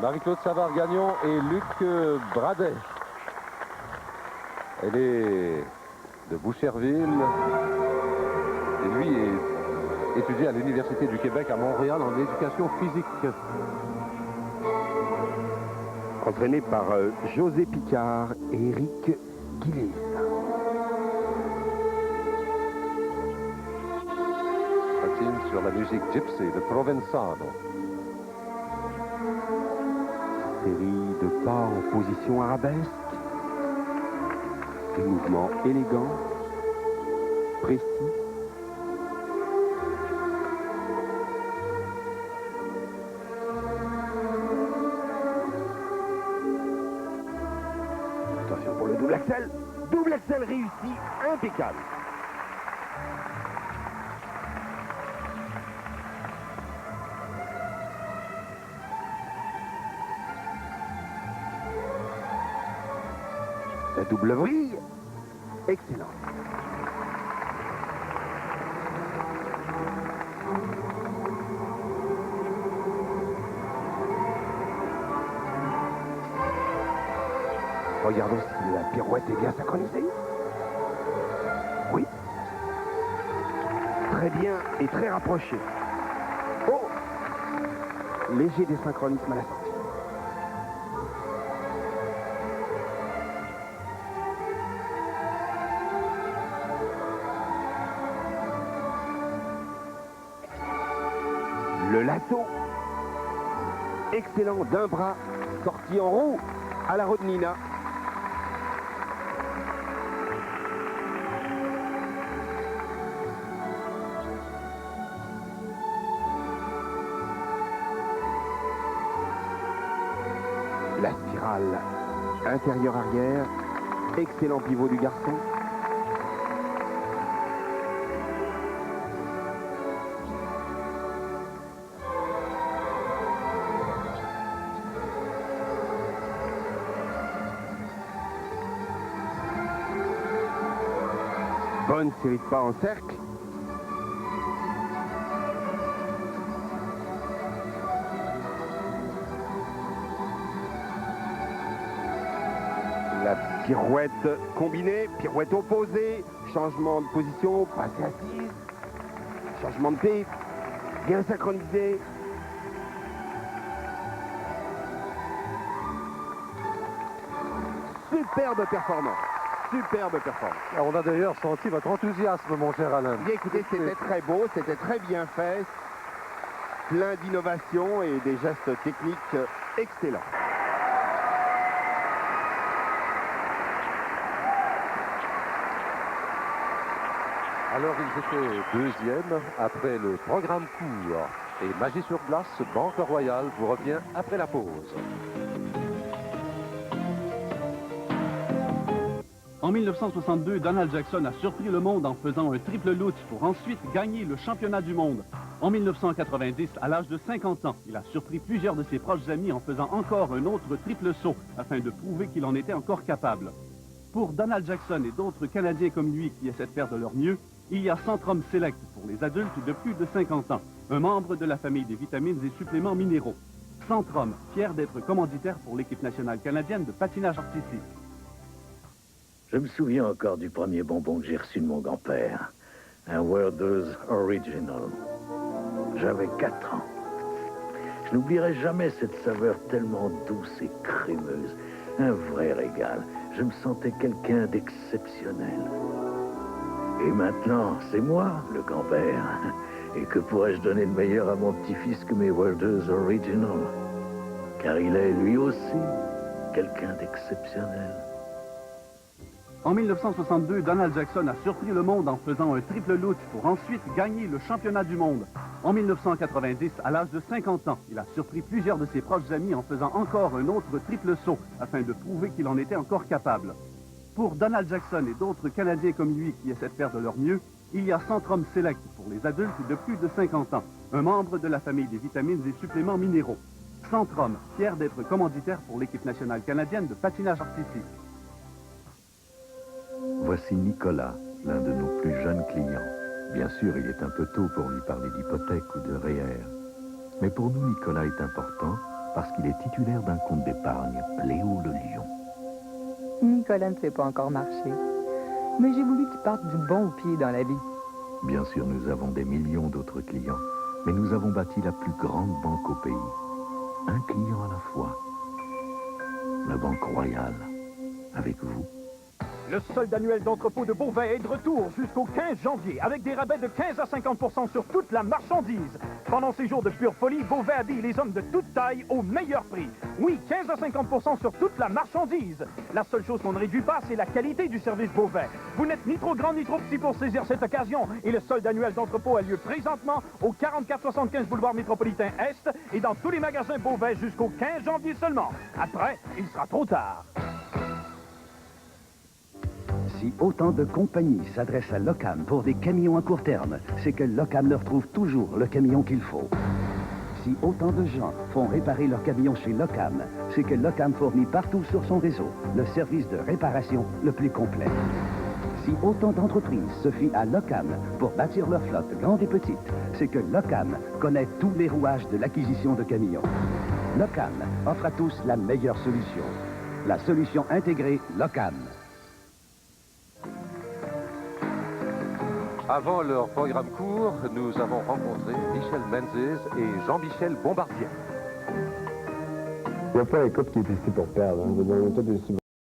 Marie-Claude Savard-Gagnon et Luc Bradet. Elle est de Boucherville. Et lui est étudié à l'Université du Québec à Montréal en éducation physique. Entraîné par José Picard et Éric Guillis. Patine sur la musique gypsy de Provenzano. Série de pas en position arabesque. Des mouvements élégants, précis. Attention pour le double axel. Double axel réussi, impeccable. La double vrille, excellent. Regardons si la pirouette est bien synchronisée. Oui. Très bien et très rapproché. Oh! Léger désynchronisme à la sortie. Le lasso, excellent d'un bras, sorti en roue à la Rodnina. La spirale intérieur-arrière, excellent pivot du garçon. Bonne série de pas en cercle. La pirouette combinée, pirouette opposée, changement de position, passé assise, changement de pied, bien synchronisé. Superbe performance. Superbe performance. Alors, on a d'ailleurs senti votre enthousiasme, mon cher Alain. Bien écoutez, c'était très beau, c'était très bien fait, plein d'innovations et des gestes techniques excellents. Alors, ils étaient deuxièmes après le programme court. Et Magie sur glace, Banque Royale vous revient après la pause. En 1962, Donald Jackson a surpris le monde en faisant un triple loot pour ensuite gagner le championnat du monde. En 1990, à l'âge de 50 ans, il a surpris plusieurs de ses proches amis en faisant encore un autre triple saut afin de prouver qu'il en était encore capable. Pour Donald Jackson et d'autres Canadiens comme lui qui essaient de faire de leur mieux, il y a Centrum Select pour les adultes de plus de 50 ans, un membre de la famille des vitamines et suppléments minéraux. Centrum, fier d'être commanditaire pour l'équipe nationale canadienne de patinage artistique. Je me souviens encore du premier bonbon que j'ai reçu de mon grand-père. Un Werther's Original. J'avais 4 ans. Je n'oublierai jamais cette saveur tellement douce et crémeuse. Un vrai régal. Je me sentais quelqu'un d'exceptionnel. Et maintenant, c'est moi, le grand-père. Et que pourrais-je donner de meilleur à mon petit-fils que mes Werther's Original? Car il est, lui aussi, quelqu'un d'exceptionnel. En 1962, Donald Jackson a surpris le monde en faisant un triple loot pour ensuite gagner le championnat du monde. En 1990, à l'âge de 50 ans, il a surpris plusieurs de ses proches amis en faisant encore un autre triple saut afin de prouver qu'il en était encore capable. Pour Donald Jackson et d'autres Canadiens comme lui qui essaient de faire de leur mieux, il y a Centrum Select pour les adultes de plus de 50 ans, un membre de la famille des vitamines et suppléments minéraux. Centrum, fier d'être commanditaire pour l'équipe nationale canadienne de patinage artistique. Voici Nicolas, l'un de nos plus jeunes clients. Bien sûr, il est un peu tôt pour lui parler d'hypothèque ou de REER. Mais pour nous, Nicolas est important parce qu'il est titulaire d'un compte d'épargne Pléo le Lion. Nicolas ne sait pas encore marcher. Mais j'ai voulu qu'il parte du bon pied dans la vie. Bien sûr, nous avons des millions d'autres clients, mais nous avons bâti la plus grande banque au pays. Un client à la fois. La Banque Royale, avec vous. Le solde annuel d'entrepôt de Beauvais est de retour jusqu'au 15 janvier avec des rabais de 15 à 50% sur toute la marchandise. Pendant ces jours de pure folie, Beauvais habille les hommes de toute taille au meilleur prix. Oui, 15 à 50% sur toute la marchandise. La seule chose qu'on ne réduit pas, c'est la qualité du service Beauvais. Vous n'êtes ni trop grand ni trop petit pour saisir cette occasion. Et le solde annuel d'entrepôt a lieu présentement au 4475 boulevard métropolitain Est et dans tous les magasins Beauvais jusqu'au 15 janvier seulement. Après, il sera trop tard. Si autant de compagnies s'adressent à Locam pour des camions à court terme, c'est que Locam leur trouve toujours le camion qu'il faut. Si autant de gens font réparer leurs camions chez Locam, c'est que Locam fournit partout sur son réseau le service de réparation le plus complet. Si autant d'entreprises se fient à Locam pour bâtir leur flotte grande et petite, c'est que Locam connaît tous les rouages de l'acquisition de camions. Locam offre à tous la meilleure solution. La solution intégrée Locam. Avant leur programme court, nous avons rencontré Michel Menzès et Jean-Michel Bombardier. Il n'y a pas un couple qui est ici pour perdre. Hein. On est tous ici